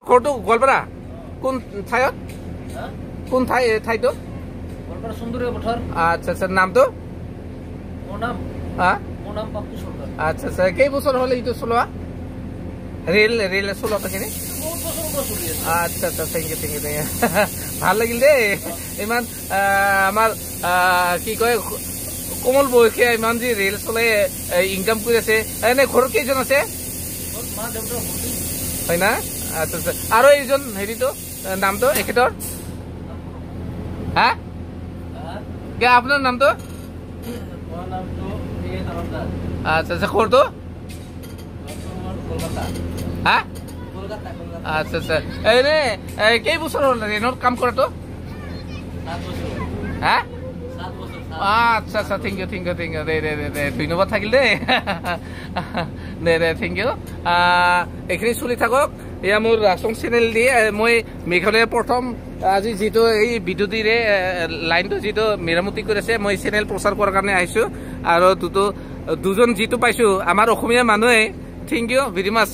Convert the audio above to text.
ঘৰটো গোৱালপাৰা কোন ঠাইত কোন ঠাইটো গোৱালপাৰা সুন্দৰীয়া পথাৰ আচ্ছা আচ্ছা নামটো মোৰ নাম পাপ্পু সৰকাৰ আচ্ছা আচ্ছা কেই বছৰ হ'ল এইটো চলোৱা ৰেল চলোৱা থাকিনি বহুত বছৰ চলি আছে আচ্ছা আচ্ছা থেংক ইউ ভাল লাগিল দেই ইমান আমাৰ কি কয় কোমল বয়সে ইমান যে ৰেল চলাই ইনকাম কৰি আছে এনে ঘৰত কেইজন আছে মা দেউতা হয় না আচ্ছা আচ্ছা আৰু এইজন হেৰিটো নামটো এখেতৰ হা আপোনাৰ নামটো আচ্ছা আচ্ছা ঘৰটো হা আচ্ছা আচ্ছা এনে কেই বছৰ হ'ল ৰেলত কাম কৰাটো হা আচ্ছা আচ্ছা থেংক ইউ দে ধন্যবাদ থাকিল দেই দে থেংক ইউ এইখিনি চলি থাকক এয়া মোৰ ৰাচন চেনেল দিয়ে মই মেঘালয়ৰ প্ৰথম আজি যিটো এই বিদ্যুতিৰে লাইনটো যিটো মেৰামতি কৰিছে মই চেনেল প্ৰচাৰ কৰাৰ কাৰণে আহিছোঁ আৰু দুজন যিটো পাইছোঁ আমাৰ অসমীয়া মানুহে থেংক ইউ ভেৰি মাছ